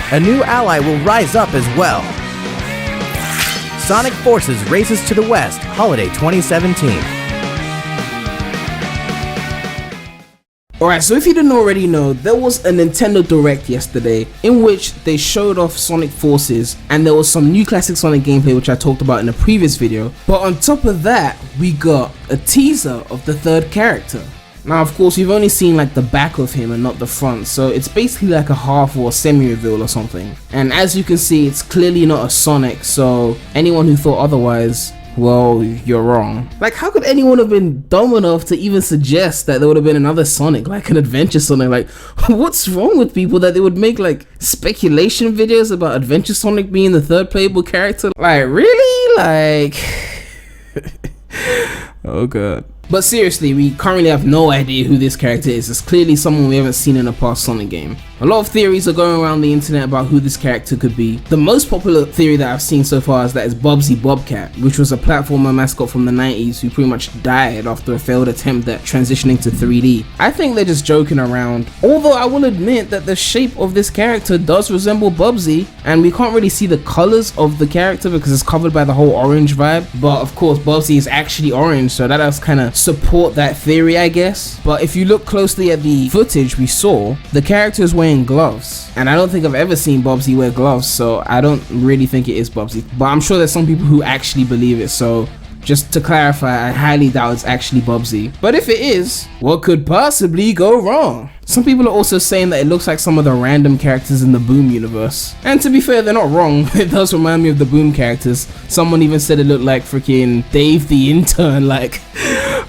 A new ally will rise up as well. Sonic Forces races to the west, holiday 2017. Alright, so if you didn't already know, there was a Nintendo Direct yesterday in which they showed off Sonic Forces, and there was some new classic Sonic gameplay which I talked about in a previous video. But on top of that, we got a teaser of the third character. Now of course we've only seen like the back of him and not the front, so it's basically like a half or a semi-reveal or something. And as you can see, it's clearly not a Sonic, so anyone who thought otherwise, well, you're wrong. Like, how could anyone have been dumb enough to even suggest that there would have been another Sonic, like an Adventure Sonic? Like, what's wrong with people that they would make like speculation videos about Adventure Sonic being the third playable character? Like, really? Like, oh god. But seriously, we currently have no idea who this character is. It's clearly someone we haven't seen in a past Sonic game. A lot of theories are going around the internet about who this character could be. The most popular theory that I've seen so far is that it's Bubsy Bobcat, which was a platformer mascot from the 90s who pretty much died after a failed attempt at transitioning to 3D. I think they're just joking around, although I will admit that the shape of this character does resemble Bubsy, and we can't really see the colors of the character because it's covered by the whole orange vibe. But of course Bubsy is actually orange, so that does kind of support that theory, I guess. But if you look closely at the footage we saw, the character is wearing gloves, and I don't think I've ever seen Bubsy wear gloves, so I don't really think it is Bubsy. But I'm sure there's some people who actually believe it, so just to clarify, I highly doubt it's actually Bubsy. But if it is, what could possibly go wrong? Some people are also saying that it looks like some of the random characters in the Boom universe. And to be fair, they're not wrong. It does remind me of the Boom characters. Someone even said it looked like freaking Dave the Intern, like,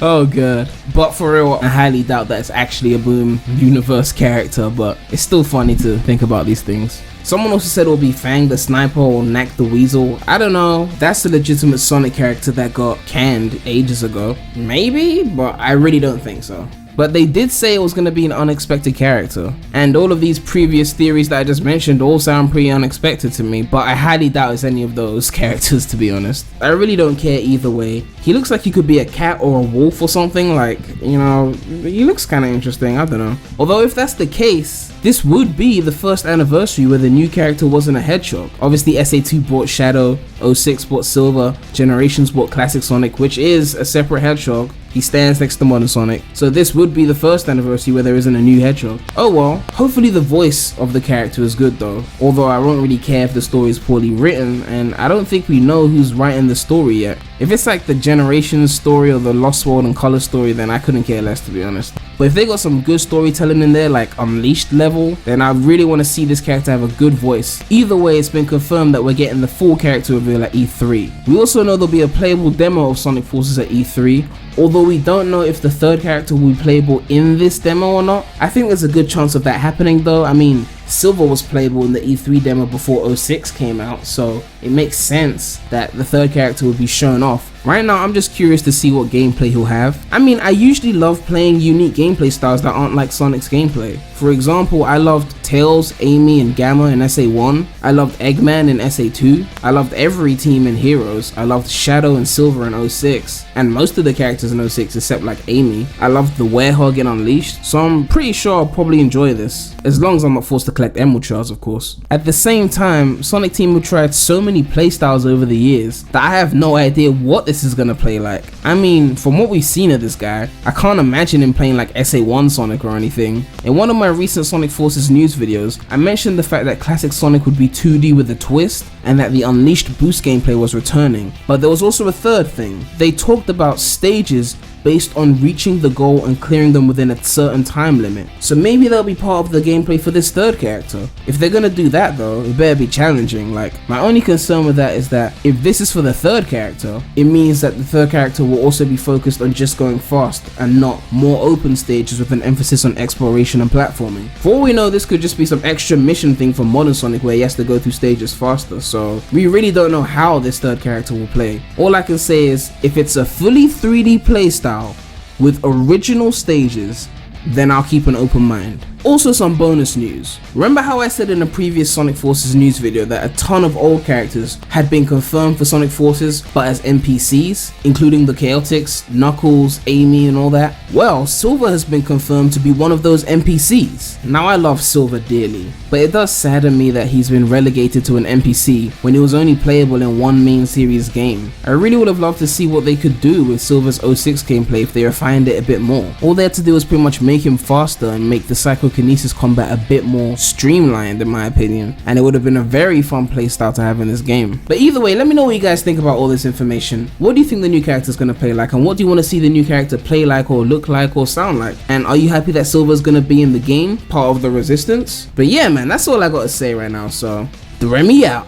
oh god. But for real, I highly doubt that it's actually a Boom universe character, but it's still funny to think about these things. Someone also said it will be Fang the Sniper or Knack the Weasel. I don't know, that's a legitimate Sonic character that got canned ages ago. Maybe, but I really don't think so. But they did say it was going to be an unexpected character, and all of these previous theories that I just mentioned all sound pretty unexpected to me, but I highly doubt it's any of those characters, to be honest. I really don't care either way. He looks like he could be a cat or a wolf or something, like, you know, he looks kind of interesting, I don't know. Although if that's the case, this would be the first anniversary where the new character wasn't a hedgehog. Obviously SA2 brought Shadow, 06 brought Silver, Generations brought Classic Sonic, which is a separate hedgehog. He stands next to Modern Sonic, so this would be the first anniversary where there isn't a new hedgehog. Oh well, hopefully the voice of the character is good though, although I won't really care if the story is poorly written, and I don't think we know who's writing the story yet. If it's like the Generations story or the Lost World and Color story, then I couldn't care less, to be honest. But if they got some good storytelling in there, like Unleashed level, then I really want to see this character have a good voice. Either way, it's been confirmed that we're getting the full character reveal at E3. We also know there'll be a playable demo of Sonic Forces at E3, although we don't know if the third character will be playable in this demo or not. I think there's a good chance of that happening though. I mean, Silver was playable in the E3 demo before 06 came out, so it makes sense that the third character would be shown off. Right now, I'm just curious to see what gameplay he'll have. I mean, I usually love playing unique gameplay styles that aren't like Sonic's gameplay. For example, I loved Tails, Amy, and Gamma in SA1. I loved Eggman in SA2. I loved every team in Heroes. I loved Shadow and Silver in 06, and most of the characters in 06 except like Amy. I loved the Werehog in Unleashed, so I'm pretty sure I'll probably enjoy this, as long as I'm not forced to collect Emerald Shards, of course. At the same time, Sonic Team have tried so many playstyles over the years that I have no idea what this is gonna play like. I mean, from what we've seen of this guy, I can't imagine him playing like SA1 Sonic or anything. In one of my recent Sonic Forces news videos, I mentioned the fact that classic Sonic would be 2D with a twist, and that the Unleashed boost gameplay was returning. But there was also a third thing. They talked about stages based on reaching the goal and clearing them within a certain time limit. So maybe that'll be part of the gameplay for this third character. If they're gonna do that though, it better be challenging. Like, my only concern with that is that if this is for the third character, it means that the third character will also be focused on just going fast and not more open stages with an emphasis on exploration and platforming. For all we know, this could just be some extra mission thing for Modern Sonic where he has to go through stages faster, so we really don't know how this third character will play. All I can say is, if it's a fully 3D playstyle with original stages, then I'll keep an open mind. Also some bonus news. Remember how I said in a previous Sonic Forces news video that a ton of old characters had been confirmed for Sonic Forces but as NPCs, including the Chaotix, Knuckles, Amy and all that? Well, Silver has been confirmed to be one of those NPCs. Now I love Silver dearly, but it does sadden me that he's been relegated to an NPC when he was only playable in one main series game. I really would have loved to see what they could do with Silver's 06 gameplay if they refined it a bit more. All they had to do was pretty much make him faster and make the psychokinesis combat a bit more streamlined in my opinion, and it would have been a very fun playstyle to have in this game. But either way, let me know what you guys think about all this information. What do you think the new character is going to play like, and what do you want to see the new character play like or look like or sound like? And are you happy that Silver's going to be in the game, part of the Resistance? But yeah man, that's all I got to say right now, so Premy out.